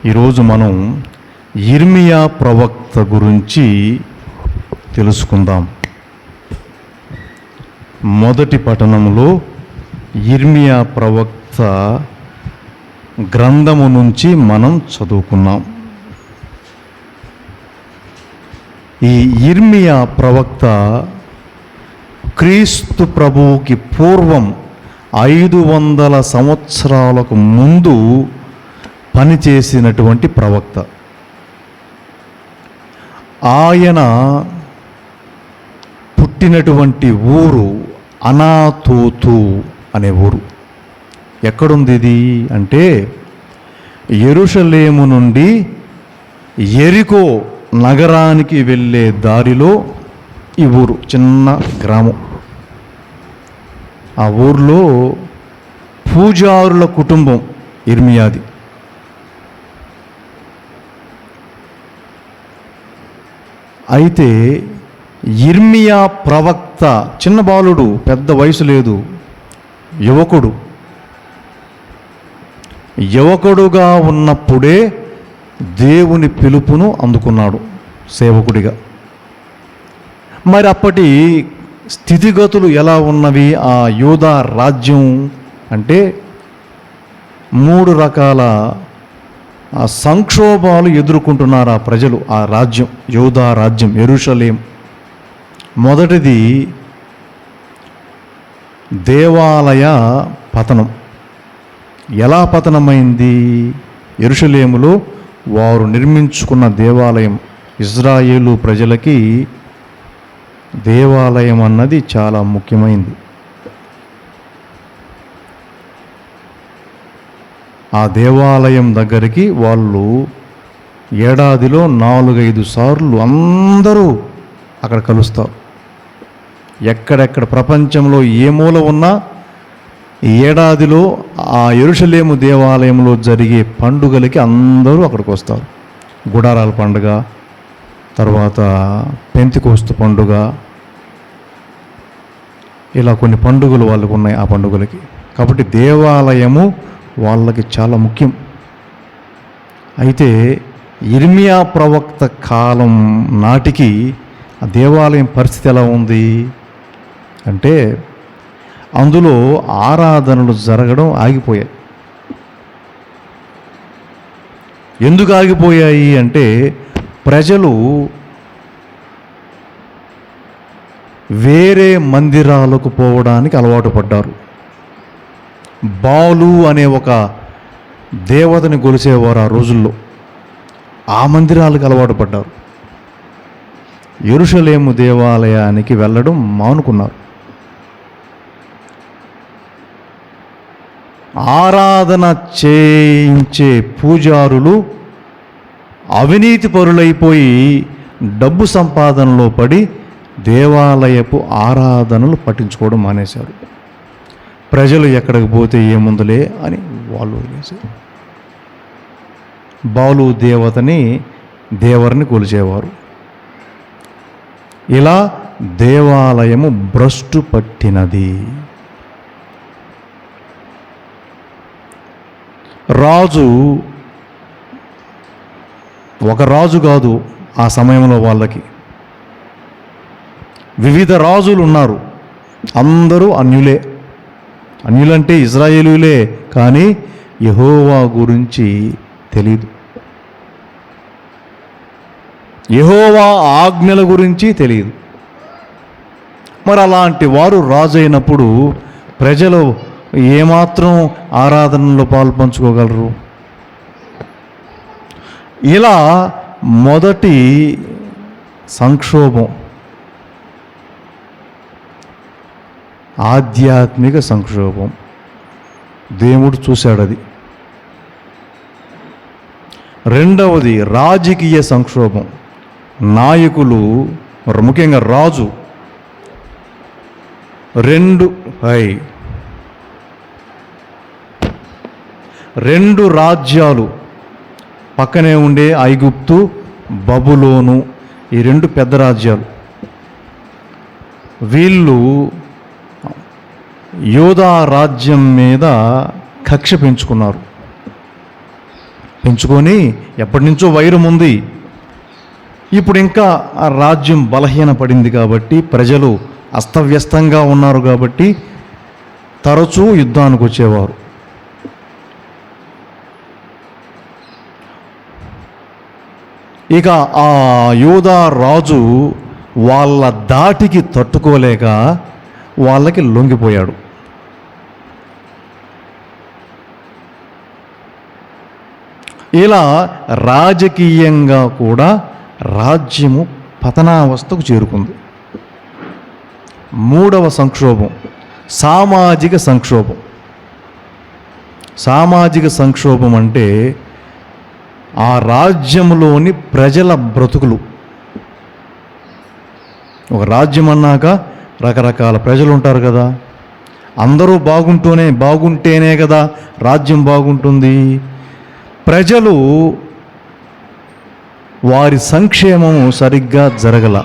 ఈరోజు మనం యిర్మీయా ప్రవక్త గురించి తెలుసుకుందాం. మొదటి పఠనంలో యిర్మీయా ప్రవక్త గ్రంథము నుంచి మనం చదువుకున్నాం. ఈ యిర్మీయా ప్రవక్త క్రీస్తు ప్రభువుకి పూర్వం 500 సంవత్సరాలకు ముందు పనిచేసినటువంటి ప్రవక్త. ఆయన పుట్టినటువంటి ఊరు అనాతోతు అనే ఊరు. ఎక్కడుంది ఇది అంటే యెరూషలేము నుండి యెరికో నగరానికి వెళ్ళే దారిలో ఈ ఊరు, చిన్న గ్రామం. ఆ ఊర్లో పూజారుల కుటుంబం యిర్మీయాది. అయితే యిర్మీయా ప్రవక్త చిన్న బాలుడు, పెద్ద వయసు లేదు, యువకుడుగా ఉన్నప్పుడే దేవుని పిలుపును అందుకున్నాడు సేవకుడిగా. మరి అప్పటి స్థితిగతులు ఎలా ఉన్నవి? ఆ యూదా రాజ్యం అంటే 3 రకాల సంక్షోభాలు ఎదుర్కొంటున్నారు ఆ ప్రజలు. ఆ రాజ్యం, యూదా రాజ్యం, యెరూషలేం. మొదటిది దేవాలయ పతనం. ఎలా పతనమైంది? యెరూషలేములో వారు నిర్మించుకున్న దేవాలయం, ఇజ్రాయేలు ప్రజలకి దేవాలయం అన్నది చాలా ముఖ్యమైనది. ఆ దేవాలయం దగ్గరికి వాళ్ళు ఏడాదిలో 4-5 సార్లు అందరూ అక్కడ కలుస్తారు. ఎక్కడెక్కడ ప్రపంచంలో ఏ మూల ఉన్నా ఏడాదిలో ఆ యెరూషలేము దేవాలయంలో జరిగే పండుగలకి అందరూ అక్కడికి వస్తారు. గుడారాల పండుగ, తర్వాత పెంతెకోస్తు పండుగ, ఇలా కొన్ని పండుగలు వాళ్ళకు ఉన్నాయి ఆ పండుగలకి. కాబట్టి దేవాలయము వాళ్ళకి చాలా ముఖ్యం. అయితే యిర్మీయా ప్రవక్త కాలం నాటికి ఆ దేవాలయం పరిస్థితి ఎలా ఉంది అంటే అందులో ఆరాధనలు జరగడం ఆగిపోయాయి. ఎందుకు ఆగిపోయాయి అంటే ప్రజలు వేరే మందిరాలకు పోవడానికి అలవాటు పడ్డారు. బాలు అనే ఒక దేవతని కొలిసేవారు ఆ రోజుల్లో. ఆ మందిరాలకు అలవాటు పడ్డారు. యెరూషలేము దేవాలయానికి వెళ్ళడం మానుకున్నారు. ఆరాధన చేయించే పూజారులు అవినీతి పరులైపోయి డబ్బు సంపాదనలో పడి దేవాలయపు ఆరాధనలు పట్టించుకోవడం మానేశారు. ప్రజలు ఎక్కడికి పోతే ఏముందులే అని వాళ్ళు వదిలేశారు. బాలు దేవరిని కొలిచేవారు. ఇలా దేవాలయము భ్రష్టు పట్టినది. ఒక రాజు కాదు ఆ సమయంలో వాళ్ళకి, వివిధ రాజులు ఉన్నారు. అందరూ అన్యులంటే ఇజ్రాయేలీలే, కానీ యెహోవా గురించి తెలియదు. యెహోవా ఆజ్ఞల గురించి తెలియదు. మరి అలాంటి వారు రాజు అయినప్పుడు ప్రజలు ఏమాత్రం ఆరాధనలో పాల్పంచుకోగలరు? ఇలా మొదటి సంక్షోభం ఆధ్యాత్మిక సంక్షోభం. దేవుడు చూశాడు అది. రెండవది రాజకీయ సంక్షోభం. నాయకులు, ముఖ్యంగా రాజు, రెండు రాజ్యాలు పక్కనే ఉండే ఐగుప్తు, బబులోను, ఈ 2 పెద్ద రాజ్యాలు, వీళ్ళు యూదా రాజ్యం మీద కక్ష పెంచుకున్నారు. పెంచుకొని ఎప్పటి నుంచో వైరం ఉంది. ఇప్పుడు ఇంకా ఆ రాజ్యం బలహీనపడింది కాబట్టి, ప్రజలు అస్తవ్యస్తంగా ఉన్నారు కాబట్టి తరచూ యుద్ధానికి వచ్చేవారు. ఇక ఆ యూదా రాజు వాళ్ళ దాటికి తట్టుకోలేక వాళ్ళకి లొంగిపోయాడు. ఇలా రాజకీయంగా కూడా రాజ్యము పతనావస్థకు చేరుకుంది. మూడవ సంక్షోభం సామాజిక సంక్షోభం. సామాజిక సంక్షోభం అంటే ఆ రాజ్యంలోని ప్రజల బ్రతుకులు. ఒక రాజ్యం అన్నాక రకరకాల ప్రజలు ఉంటారు కదా, అందరూ బాగుంటేనే కదా రాజ్యం బాగుంటుంది. ప్రజలు వారి సంక్షేమము సరిగ్గా జరగల.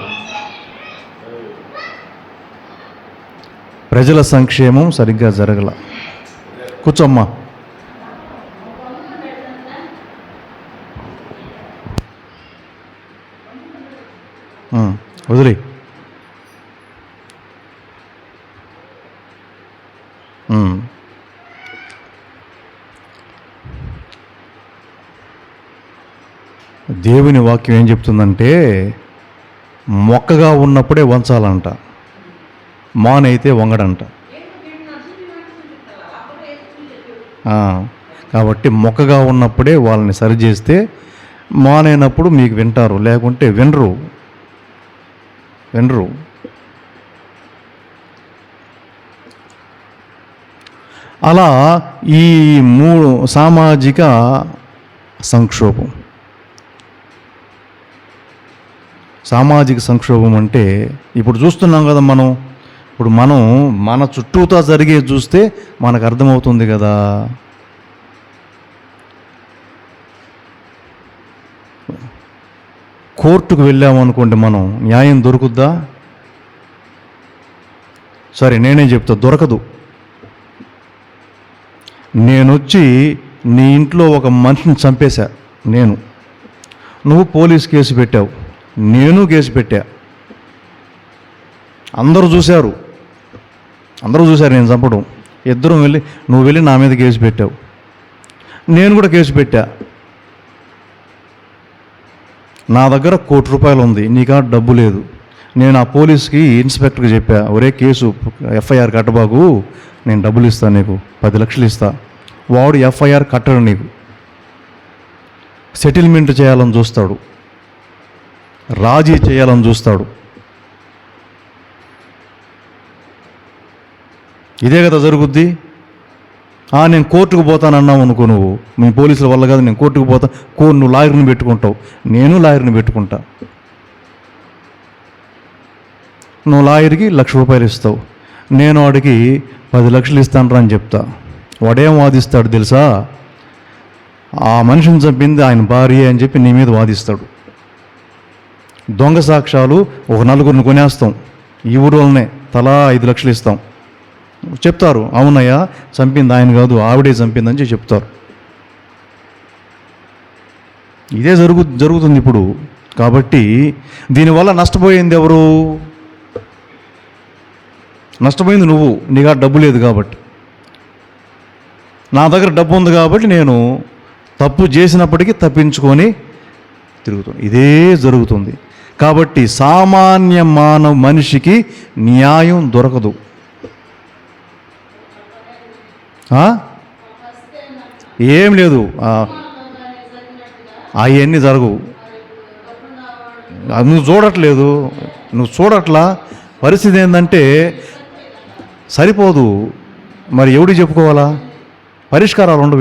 ప్రజల సంక్షేమం సరిగ్గా జరగల. కూర్చోమ్మా. వదిలే. దేవుని వాక్యం ఏం చెప్తుందంటే, మొక్కగా ఉన్నప్పుడే వంచాలంట, మానైతే వంగడంట. కాబట్టి మొక్కగా ఉన్నప్పుడే వాళ్ళని సరిచేస్తే మానైనప్పుడు మీకు వింటారు, లేకుంటే వినరు. అలా ఈ సామాజిక సంక్షోభం. సామాజిక సంక్షోభం అంటే ఇప్పుడు చూస్తున్నాం కదా మనం. ఇప్పుడు మన చుట్టూతా జరిగేది చూస్తే మనకు అర్థమవుతుంది కదా. కోర్టుకు వెళ్ళామనుకోండి, మనం న్యాయం దొరుకుద్దా? సరే నేనే చెప్తా, దొరకదు. నేనొచ్చి నీ ఇంట్లో ఒక మనిషిని చంపేశా, నువ్వు పోలీస్ కేసు పెట్టావు, నేను కేసు పెట్టా, అందరూ చూశారు నేను చంపడం. ఇద్దరం నువ్వు వెళ్ళి నా మీద కేసు పెట్టావు, నేను కూడా కేసు పెట్టా. నా దగ్గర ₹1,00,00,000 ఉంది, నీకా డబ్బు లేదు. నేను ఆ పోలీస్కి ఇన్స్పెక్టర్కి చెప్పా, ఒరే కేసు ఎఫ్ఐఆర్ కట్టబాకు, నేను డబ్బులు ఇస్తాను, నీకు 10 లక్షలు ఇస్తా. వాడు ఎఫ్ఐఆర్ కట్టడు, నీకు సెటిల్మెంట్ చేయాలని చూస్తాడు, రాజీ చేయాలని చూస్తాడు. ఇదే కదా జరుగుద్ది. నేను కోర్టుకు పోతానన్నావు అనుకో, నువ్వు మీ పోలీసుల వల్ల కాదు, నేను కోర్టుకు పోతా, నువ్వు లాయర్ని పెట్టుకుంటావు, నేను లాయర్ని పెట్టుకుంటా. నువ్వు లాయర్కి ₹1,00,000 ఇస్తావు, నేను వాడికి 10 లక్షలు ఇస్తాను అని చెప్తా. వాడేం వాదిస్తాడు తెలుసా? ఆ మనిషిని చంపింది ఆయన భార్య అని చెప్పి నీ మీద వాదిస్తాడు. దొంగ సాక్ష్యాలు ఒక 4 కొనేస్తాం, ఈ ఊరిలోనే తలా 5 లక్షలు ఇస్తాం. చెప్తారు, అవునయ్యా చంపింది ఆయన కాదు, ఆవిడే చంపిందని చెప్తారు. ఇదే జరుగుతుంది ఇప్పుడు. కాబట్టి దీనివల్ల నష్టపోయింది ఎవరు? నష్టపోయింది నువ్వు. నీగా డబ్బు లేదు కాబట్టి. నా దగ్గర డబ్బు ఉంది కాబట్టి నేను తప్పు చేసినప్పటికీ తప్పించుకొని తిరుగుతాను. ఇదే జరుగుతుంది. కాబట్టి సామాన్య మనిషికి న్యాయం దొరకదు. ఏం లేదు, అవన్నీ జరగవు. నువ్వు చూడట్లా. పరిస్థితి ఏంటంటే సరిపోదు. మరి ఎవడికి చెప్పుకోవాలా? పరిష్కారాలు ఉండవు,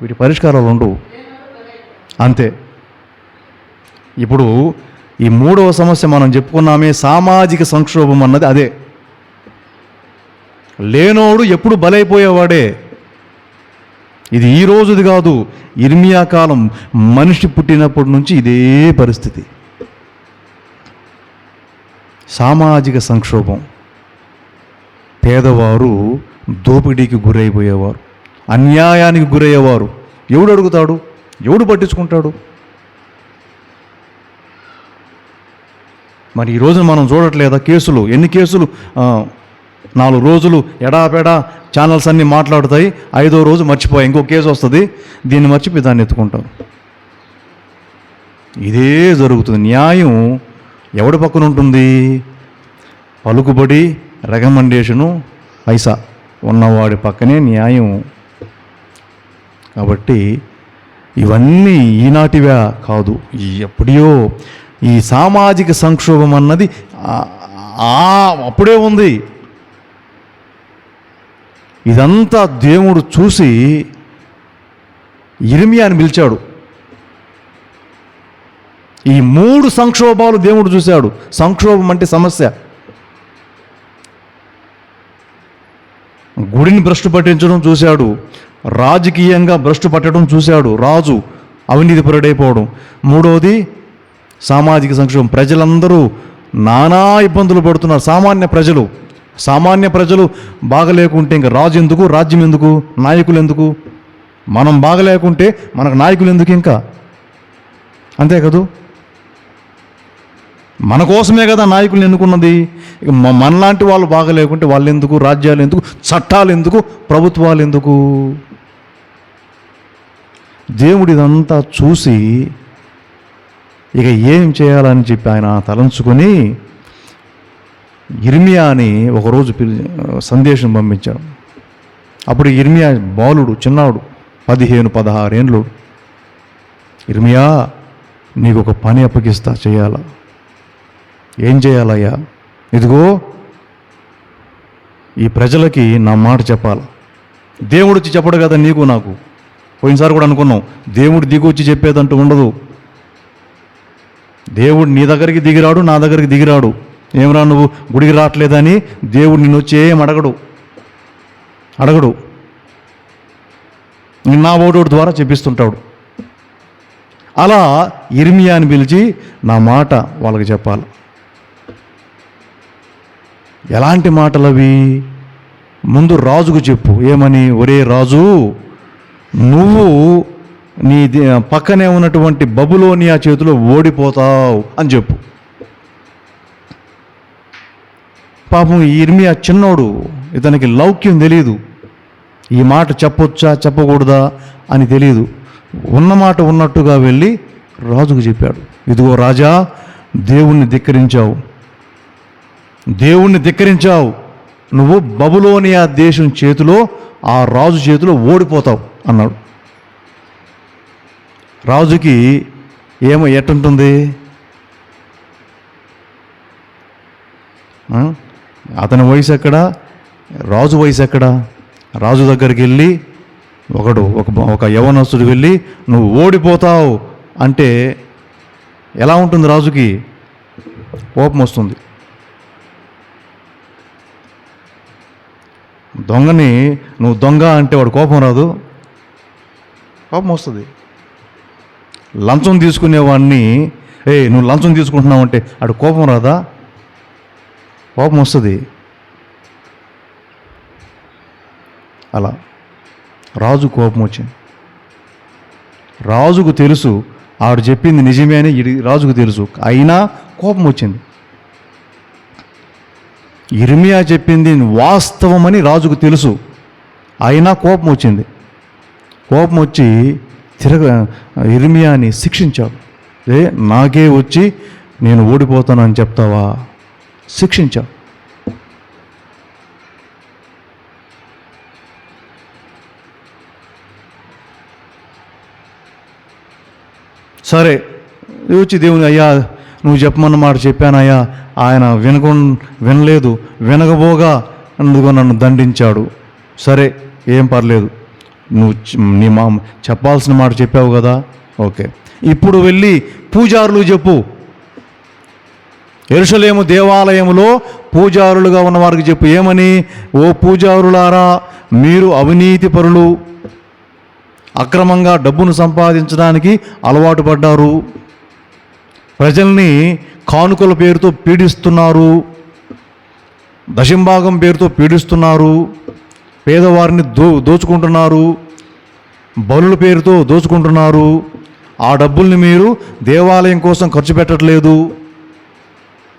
వీటి పరిష్కారాలు ఉండవు. అంతే. ఇప్పుడు ఈ 3వ సమస్య మనం చెప్పుకున్నామే, సామాజిక సంక్షోభం అన్నది అదే. లేనోడు ఎప్పుడు బలైపోయేవాడే. ఇది ఈ రోజుది కాదు, ఇర్మియా కాలం, మనిషి పుట్టినప్పటి నుంచి ఇదే పరిస్థితి. సామాజిక సంక్షోభం. పేదవారు దోపిడీకి గురైపోయేవారు, అన్యాయానికి గురయ్యేవారు. ఎవడు అడుగుతాడు? ఎవడు పట్టించుకుంటాడు? మరి ఈ రోజున మనం చూడట్లేదా కేసులు? ఎన్ని కేసులు? 4 రోజులు ఎడాపెడా ఛానల్స్ అన్నీ మాట్లాడుతాయి, 5వ రోజు మర్చిపోయి ఇంకో కేసు వస్తుంది, దీన్ని మర్చిపోయి దాన్ని ఎత్తుకుంటారు. ఇదే జరుగుతుంది. న్యాయం ఎవడి పక్కన ఉంటుంది? పలుకుబడి, రికమెండేషను, పైసా ఉన్నవాడి పక్కనే న్యాయం. కాబట్టి ఇవన్నీ ఈనాటివే కాదు, ఎప్పుడో ఈ సామాజిక సంక్షోభం అన్నది అప్పుడే ఉంది. ఇదంతా దేవుడు చూసి యిర్మీయాని పిలిచాడు. ఈ 3 సంక్షోభాలు దేవుడు చూశాడు. సంక్షోభం అంటే సమస్య. గుడిని భ్రష్టు పట్టించడం చూశాడు, రాజకీయంగా భ్రష్టు పట్టడం చూశాడు, రాజు అవినీతిపరుడైపోవడం. 3వది సామాజిక సంక్షోభం. ప్రజలందరూ నానా ఇబ్బందులు పడుతున్నారు. సామాన్య ప్రజలు బాగలేకుంటే ఇంకా రాజు ఎందుకు, రాజ్యం ఎందుకు, నాయకులు ఎందుకు? మనం బాగలేకుంటే మనకు నాయకులు ఎందుకు? ఇంకా అంతే కదూ. మన కోసమే కదా నాయకులు ఎన్నుకున్నది. మనలాంటి వాళ్ళు బాగలేకుంటే వాళ్ళు ఎందుకు, రాజ్యాలు ఎందుకు, చట్టాలు ఎందుకు, ప్రభుత్వాలు ఎందుకు? దేవుడు ఇదంతా చూసి ఇక ఏం చేయాలని చెప్పి ఆయన తలంచుకొని యిర్మీయాని ఒకరోజు సందేశం పంపించాడు. అప్పుడు యిర్మీయా బాలుడు, చిన్నాడు, 15-16 ఏండ్లు. యిర్మీయా, నీకు ఒక పని అప్పగిస్తా, చేయాలా. ఏం చేయాలయ్యా? ఇదిగో ఈ ప్రజలకి నా మాట చెప్పాలి. దేవుడు వచ్చి చెప్పడు కదా నీకు నాకు. పోయినసారి కూడా అనుకున్నాం, దేవుడు దిగొచ్చి చెప్పేదంటూ ఉండదు. దేవుడు నీ దగ్గరికి దిగిరాడు, నా దగ్గరికి దిగిరాడు. ఏమరా నువ్వు గుడికి రావట్లేదని దేవుడు నిన్ను వచ్చి ఏం అడగడు. నా ఓటోడు ద్వారా చెప్పిస్తుంటాడు. అలా యిర్మీయాని పిలిచి నా మాట వాళ్ళకి చెప్పాలి. ఎలాంటి మాటలు అవి? ముందు రాజుకు చెప్పు. ఏమని? ఒరే రాజు, నువ్వు నీ పక్కనే ఉన్నటువంటి బబులోనియా చేతిలో ఓడిపోతావు అని చెప్పు. పాపం యిర్మీయా చిన్నోడు, ఇతనికి లౌక్యం తెలియదు. ఈ మాట చెప్పొచ్చా చెప్పకూడదా అని తెలియదు. ఉన్నమాట ఉన్నట్టుగా వెళ్ళి రాజుకు చెప్పాడు. ఇదిగో రాజా, దేవుణ్ణి ధిక్కరించావు. నువ్వు బబులోనియా దేశం చేతిలో, ఆ రాజు చేతిలో ఓడిపోతావు అన్నాడు. రాజుకి ఎట్టుంటుంది? అతని వయసు ఎక్కడా, రాజు వయసు ఎక్కడా? రాజు దగ్గరికి వెళ్ళి ఒక యవనస్తుడు వెళ్ళి నువ్వు ఓడిపోతావు అంటే ఎలా ఉంటుంది? రాజుకి కోపం వస్తుంది. దొంగని నువ్వు దొంగ అంటే వాడు కోపం రాదు, కోపం వస్తుంది. లంచం తీసుకునేవాడిని నువ్వు లంచం తీసుకుంటున్నావు అంటే వాడు కోపం రాదా? కోపం వస్తుంది. అలా రాజు కోపం వచ్చింది. రాజుకు తెలుసు ఆవిడ చెప్పింది నిజమే అని రాజుకు తెలుసు, అయినా కోపం వచ్చింది. యిర్మీయా చెప్పింది వాస్తవమని రాజుకు తెలుసు, అయినా కోపం వచ్చింది. కోపం వచ్చి యిర్మీయాని శిక్షించాడు. నాకే వచ్చి నేను ఓడిపోతానని చెప్తావా? శిక్షించాడు. సరే వచ్చి దేవుని, అయ్యా నువ్వు చెప్పమన్న మాట చెప్పానయ్యా, ఆయన వినలేదు, వినకపోగా అందుకో నన్ను దండించాడు. సరే ఏం పర్లేదు, నువ్వు నీ చెప్పాల్సిన మాట చెప్పావు కదా, ఓకే. ఇప్పుడు వెళ్ళి పూజారులు చెప్పు, యెరూషలేము దేవాలయములో పూజారులుగా ఉన్న వారికి చెప్పు. ఏమని? ఓ పూజారులారా, మీరు అవినీతి పరులు, అక్రమంగా డబ్బును సంపాదించడానికి అలవాటు పడ్డారు, ప్రజల్ని కానుకల పేరుతో పీడిస్తున్నారు, దశంభాగం పేరుతో పీడిస్తున్నారు, పేదవారిని దోచుకుంటున్నారు, బలుల పేరుతో దోచుకుంటున్నారు. ఆ డబ్బుల్ని మీరు దేవాలయం కోసం ఖర్చు పెట్టట్లేదు.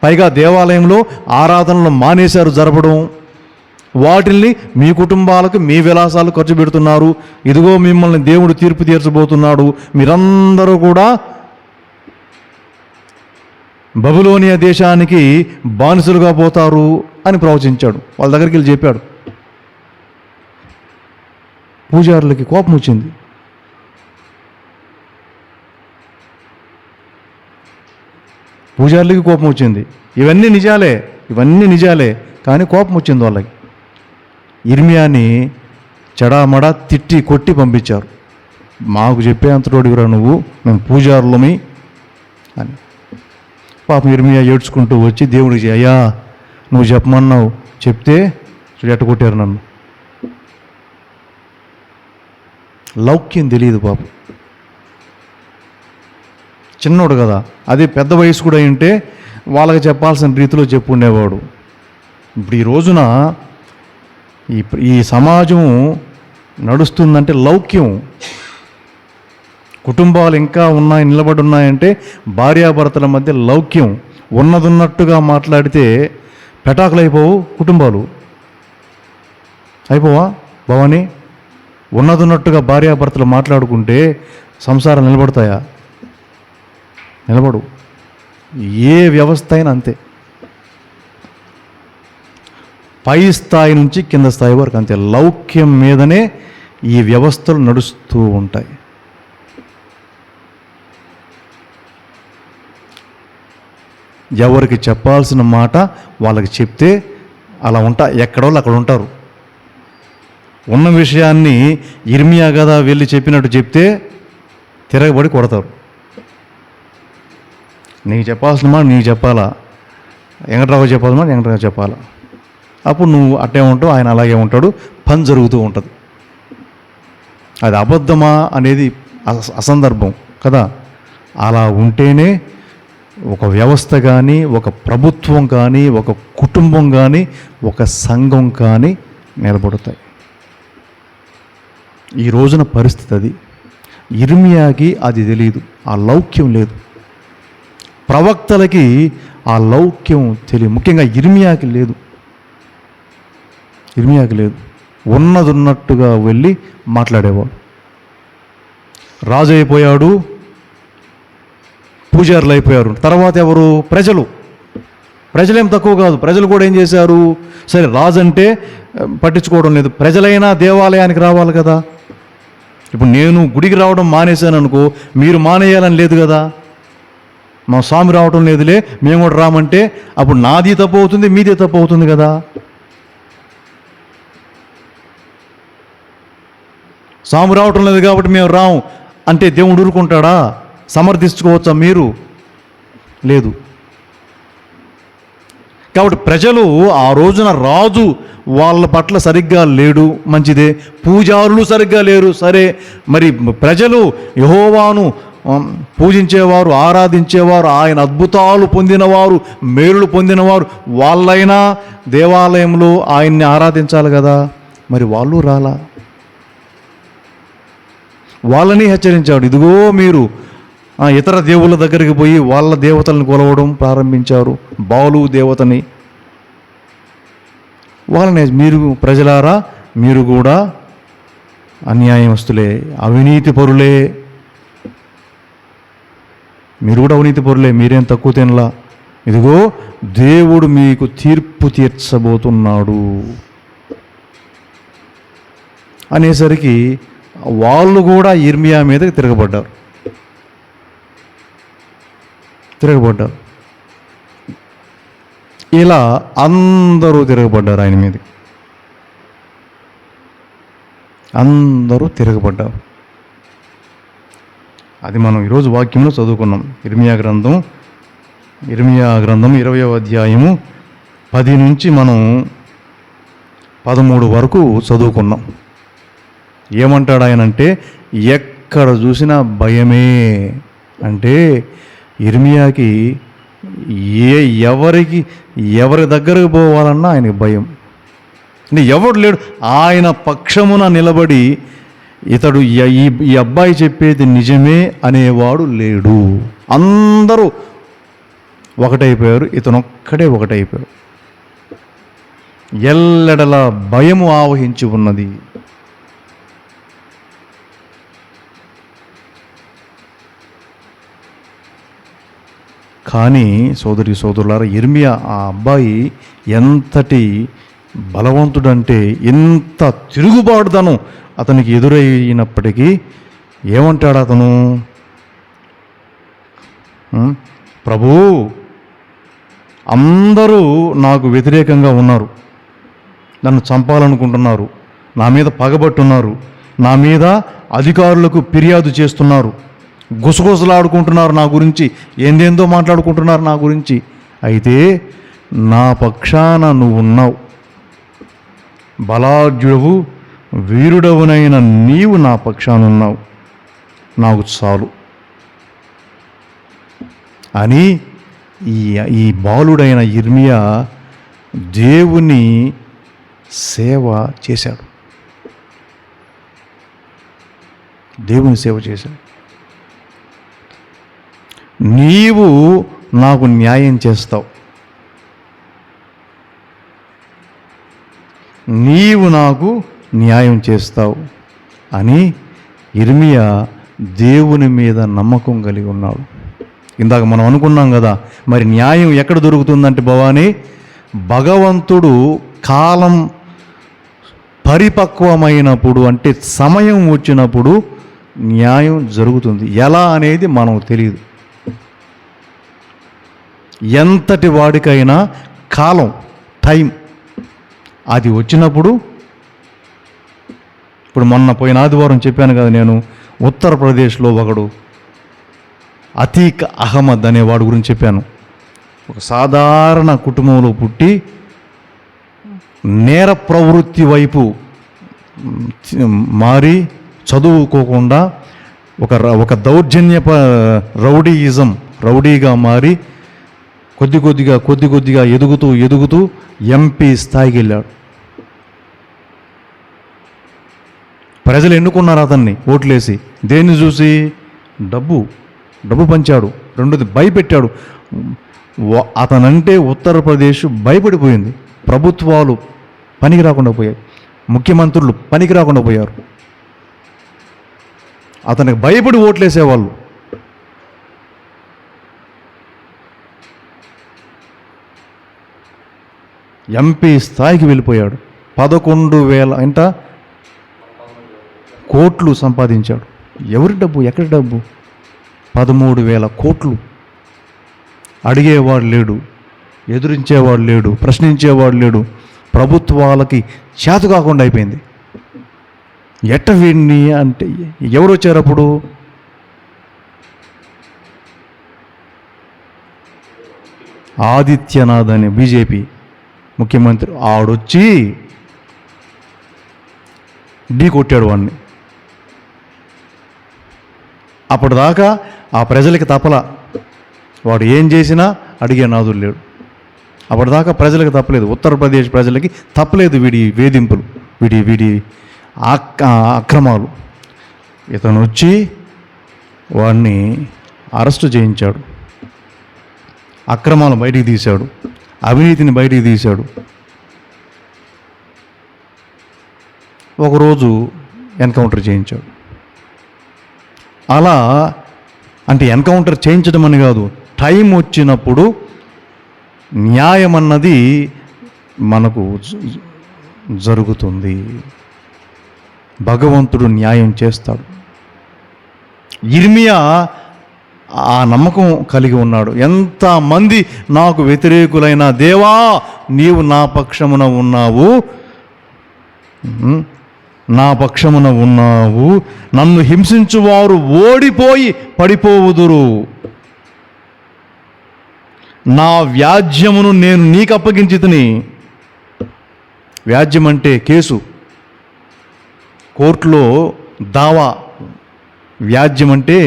పైగా దేవాలయంలో ఆరాధనలు మానేశారు జరపడం. వాటిల్ని మీ కుటుంబాలకు మీ విలాసాలు ఖర్చు పెడుతున్నారు. ఇదిగో మిమ్మల్ని దేవుడు తీర్పు తీర్చబోతున్నాడు, మీరందరూ కూడా బబులోనియా దేశానికి బానిసలుగా పోతారు అని ప్రవచించాడు. వాళ్ళ దగ్గరికి వెళ్ళి చెప్పాడు. పూజారులకి కోపం వచ్చింది. పూజారులకి కోపం వచ్చింది. ఇవన్నీ నిజాలే, కానీ కోపం వచ్చింది వాళ్ళకి. ఇర్మియాని చెడామడా తిట్టి కొట్టి పంపించారు. మాకు చెప్పేంతటోడివిరా నువ్వు, మేము పూజారులమి అని. పాపం ఇర్మియా ఏడ్చుకుంటూ వచ్చి దేవుడికి, అయ్యా నువ్వు చెప్పమన్నావు, చెప్తే ఎట్ట కొట్టారు నన్ను. లౌక్యం తెలియదు పాపం, చిన్నోడు కదా. అదే పెద్ద వయసు కూడా ఉంటే వాళ్ళకి చెప్పాల్సిన రీతిలో చెప్పుండేవాడు. ఇప్పుడు ఈ రోజున ఈ సమాజం నడుస్తుందంటే లౌక్యం. కుటుంబాలు ఇంకా నిలబడి ఉన్నాయంటే భార్యాభర్తల మధ్య లౌక్యం. ఉన్నట్టుగా మాట్లాడితే పెటాకులు అయిపోవు కుటుంబాలు. అయిపోవా భవానీ? ఉన్నట్టుగా భార్యాభర్తలు మాట్లాడుకుంటే సంసారం నిలబడతాయా? నిలబడు. ఏ వ్యవస్థ అయినా అంతే, పై స్థాయి నుంచి కింద స్థాయి వరకు అంతే. లౌక్యం మీదనే ఈ వ్యవస్థలు నడుస్తూ ఉంటాయి. ఎవరికి చెప్పాల్సిన మాట వాళ్ళకి చెప్తే అలా ఎక్కడో అక్కడ ఉంటారు. ఉన్న విషయాన్ని ఇర్మియా కదా వెళ్ళి చెప్పినట్టు చెప్తే తిరగబడి కొడతారు. నీకు చెప్పాల్సిన మాట నీకు చెప్పాలా, వెంకట్రావు చెప్పాల్సిన మాట వెంకట్రావు చెప్పాలా. అప్పుడు నువ్వు అట్టే ఉంటావు, ఆయన అలాగే ఉంటాడు, పని జరుగుతూ ఉంటుంది. అది అబద్ధమా అనేది అసందర్భం కదా. అలా ఉంటేనే ఒక వ్యవస్థ కానీ, ఒక ప్రభుత్వం కానీ, ఒక కుటుంబం కానీ, ఒక సంఘం కానీ నిలబడతాయి. ఈ రోజున పరిస్థితి అది. ఇర్మియాకి అది తెలియదు, ఆ లౌక్యం లేదు. ప్రవక్తలకి ఆ లౌక్యం తెలియదు, ముఖ్యంగా ఇర్మియాకి లేదు. ఉన్నట్టుగా వెళ్ళి మాట్లాడేవాడు. రాజు అయిపోయాడు, పూజారులు అయిపోయారు. తర్వాత ఎవరు? ప్రజలేం తక్కువ కాదు. ప్రజలు కూడా ఏం చేశారు? సరే రాజు అంటే పట్టించుకోవడం లేదు, ప్రజలైనా దేవాలయానికి రావాలి కదా. ఇప్పుడు నేను గుడికి రావడం మానేశాను అనుకో, మీరు మానేయాలని లేదు కదా. మా స్వామి రావటం లేదులే, మేము కూడా రామంటే అప్పుడు నాది తప్పు అవుతుంది, మీదే తప్పు అవుతుంది కదా. స్వామి రావటం లేదు కాబట్టి మేము రాము అంటే దేవుడు ఊరుకుంటాడా? సమర్థించుకోవచ్చా మీరు? లేదు. కాబట్టి ప్రజలు ఆ రోజున రాజు వాళ్ళ పట్ల సరిగ్గా లేడు, మంచిదే. పూజారులు సరిగ్గా లేరు, సరే. మరి ప్రజలు యెహోవాను పూజించేవారు, ఆరాధించేవారు, ఆయన అద్భుతాలు పొందినవారు, మేలులు పొందినవారు, వాళ్ళైనా దేవాలయంలో ఆయన్ని ఆరాధించాలి కదా. మరి వాళ్ళు రాలా. వాళ్ళని హెచ్చరించాడు, ఇదిగో మీరు ఇతర దేవుళ్ళ దగ్గరికి పోయి వాళ్ళ దేవతలను కొలవడం ప్రారంభించారు, బాలు దేవతని. వాళ్ళని మీరు ప్రజలారా మీరు కూడా అన్యాయమస్తులే, అవినీతి పరులే, మీరు కూడా అవినీతి పరులే, మీరేం తక్కువ తినలా. ఇదిగో దేవుడు మీకు తీర్పు తీర్చబోతున్నాడు అనేసరికి వాళ్ళు కూడా ఇర్మియా మీదకి తిరగబడ్డారు. ఇలా అందరూ తిరగబడ్డారు ఆయన మీద. అందరూ తిరగబడ్డారు. అది మనం ఈరోజు వాక్యంలో చదువుకున్నాం. ఇర్మియా గ్రంథం 20వ అధ్యాయము 10 నుంచి మనం 13 వరకు చదువుకున్నాం. ఏమంటాడు ఆయన అంటే, ఎక్కడ చూసినా భయమే. అంటే ఇర్మియాకి ఎవరి దగ్గరకు పోవాలన్నా ఆయనకి భయం. అంటే ఎవడు లేడు ఆయన పక్షమున నిలబడి ఇతడు ఈ అబ్బాయి చెప్పేది నిజమే అనేవాడు లేడు. అందరూ ఒకటైపోయారు, ఇతనొక్కడే ఒకటైపోయాడు. ఎల్లెడల భయము ఆవహించి ఉన్నది. కానీ సోదరులారా, యిర్మీయా ఆ అబ్బాయి ఎంతటి బలవంతుడంటే, ఇంత తిరుగుబాటుదనం అతనికి ఎదురైనప్పటికీ ఏమంటాడు అతను? ప్రభూ, అందరూ నాకు వ్యతిరేకంగా ఉన్నారు, నన్ను చంపాలనుకుంటున్నారు, నా మీద పగబట్టున్నారు, నా మీద అధికారులకు ఫిర్యాదు చేస్తున్నారు, గుసగుసలాడుకుంటున్నారు నా గురించి, ఏందేందో మాట్లాడుకుంటున్నారు నా గురించి. అయితే నా పక్షాన నువ్వు ఉన్నావు, బలాఢ్యుడవు వీరుడవునైన నీవు నా పక్షాన ఉన్నావు, నాకు చాలు అని ఈ బాలుడైన యిర్మీయా దేవుని సేవ చేశాడు. దేవుని సేవ చేశాడు. నీవు నాకు న్యాయం చేస్తావు, నీవు నాకు న్యాయం చేస్తావు అని యిర్మీయా దేవుని మీద నమ్మకం కలిగి ఉన్నాడు. ఇందాక మనం అనుకున్నాం కదా, మరి న్యాయం ఎక్కడ దొరుకుతుందంటే భవానీ, భగవంతుడు కాలం పరిపక్వమైనప్పుడు, అంటే సమయం వచ్చినప్పుడు న్యాయం జరుగుతుంది. ఎలా అనేది మనకు తెలియదు. ఎంతటి వాడికైనా కాలం, టైం అది వచ్చినప్పుడు, ఇప్పుడు మొన్న పోయిన ఆదివారం చెప్పాను కదా నేను, ఉత్తరప్రదేశ్లో ఒకడు అతీక్ అహ్మద్ అనేవాడు గురించి చెప్పాను. ఒక సాధారణ కుటుంబంలో పుట్టి నేర ప్రవృత్తి వైపు మారి, చదువుకోకుండా ఒక దౌర్జన్యప రౌడీగా మారి కొద్ది కొద్దిగా ఎదుగుతూ ఎంపీ స్థాయికి వెళ్ళాడు. ప్రజలు ఎన్నుకున్నారు అతన్ని ఓట్లేసి. దేన్ని చూసి? డబ్బు పంచాడు. రెండోది భయపెట్టాడు. అతనంటే ఉత్తరప్రదేశ్ భయపడిపోయింది. ప్రభుత్వాలు పనికి రాకుండా పోయాయి, ముఖ్యమంత్రులు పనికి రాకుండా పోయారు. అతనికి భయపడి ఓట్లేసేవాళ్ళు. ఎంపీ స్థాయికి వెళ్ళిపోయాడు. 11,000 కోట్లు సంపాదించాడు. ఎవరి డబ్బు? ఎక్కడి డబ్బు? 13,000 కోట్లు. అడిగేవాడు లేడు, ఎదురించేవాడు లేడు, ప్రశ్నించేవాడు లేడు. ప్రభుత్వాలకి చేత కాకుండా అయిపోయింది. ఎట్ట వీడిని అంటే ఎవరు వచ్చారు అప్పుడు? ఆదిత్యనాథ్ అని బీజేపీ ముఖ్యమంత్రి, ఆడొచ్చి ఢీ కొట్టాడు వాడిని. అప్పటిదాకా ఆ ప్రజలకి తప్పల, వాడు ఏం చేసినా అడిగే నాదుడు లేడు. అప్పటిదాకా ప్రజలకు తప్పలేదు, ఉత్తరప్రదేశ్ ప్రజలకి తప్పలేదు వీడి వేధింపులు, వీడి అక్రమాలు. ఇతను వచ్చి వాడిని అరెస్టు చేయించాడు, అక్రమాలు బయటికి తీశాడు, అవినీతిని బయటికి తీశాడు. ఒకరోజు ఎన్కౌంటర్ చేయించాడు. అలా అంటే ఎన్కౌంటర్ చేయించడం అని కాదు, టైం వచ్చినప్పుడు న్యాయం అన్నది మనకు జరుగుతుంది. భగవంతుడు న్యాయం చేస్తాడు. యిర్మీయా ఆ నమ్మకం కలిగి ఉన్నాడు. ఎంతమంది నాకు వ్యతిరేకులైన, దేవా నీవు నా పక్షమున ఉన్నావు, నన్ను హింసించువారు ఓడిపోయి పడిపోవుదురు, నా వ్యాజ్యమును నేను నీకు అప్పగించితిని. వ్యాజ్యం అంటే కేసు, కోర్టులో దావా. వ్యాజ్యం అంటే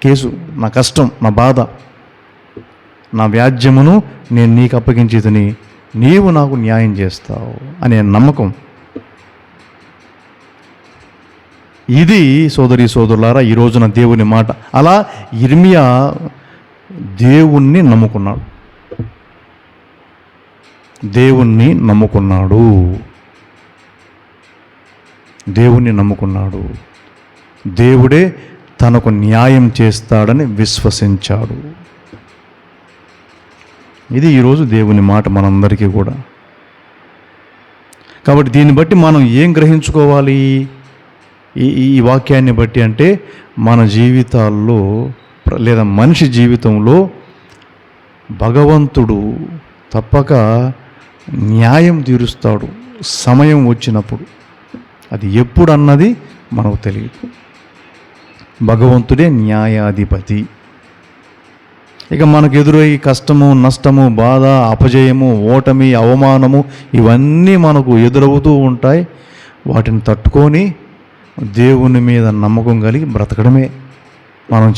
కేసు, నా కష్టం, నా బాధ, నా వ్యాజ్యమును నేను నీకు అప్పగించితిని, నీవు నాకు న్యాయం చేస్తావు అనే నమ్మకం. ఇది సోదరి సోదరులారా ఈ రోజున దేవుని మాట. అలా యిర్మీయా దేవుణ్ణి నమ్ముకున్నాడు. దేవుణ్ణి నమ్ముకున్నాడు. దేవుణ్ణి నమ్ముకున్నాడు. దేవుడే తనకు న్యాయం చేస్తాడని విశ్వసించాడు. ఇది ఈరోజు దేవుని మాట మనందరికీ కూడా. కాబట్టి దీన్ని బట్టి మనం ఏం గ్రహించుకోవాలి ఈ వాక్యాన్ని బట్టి అంటే, మన జీవితాల్లో లేదా మనిషి జీవితంలో భగవంతుడు తప్పక న్యాయం తీరుస్తాడు సమయం వచ్చినప్పుడు. అది ఎప్పుడు అన్నది మనకు తెలియదు. భగవంతుడే న్యాయాధిపతి. ఇక మనకు ఎదురయ్యే కష్టము, నష్టము, బాధ, అపజయము, ఓటమి, అవమానము ఇవన్నీ మనకు ఎదురవుతూ ఉంటాయి. వాటిని తట్టుకొని దేవుని మీద నమ్మకం కలిగి బ్రతకడమే మనం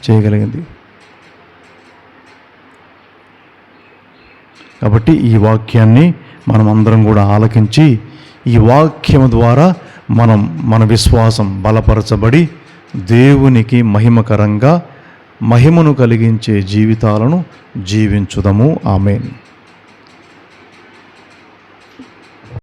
చేయగలిగింది. కాబట్టి ఈ వాక్యాన్ని మనం అందరం కూడా ఆలకించి, ఈ వాక్యం ద్వారా మన విశ్వాసం బలపరచబడి దేవునికి మహిమకరంగా మహిమను కలిగించే జీవితాలను జీవించుదము. ఆమేన్.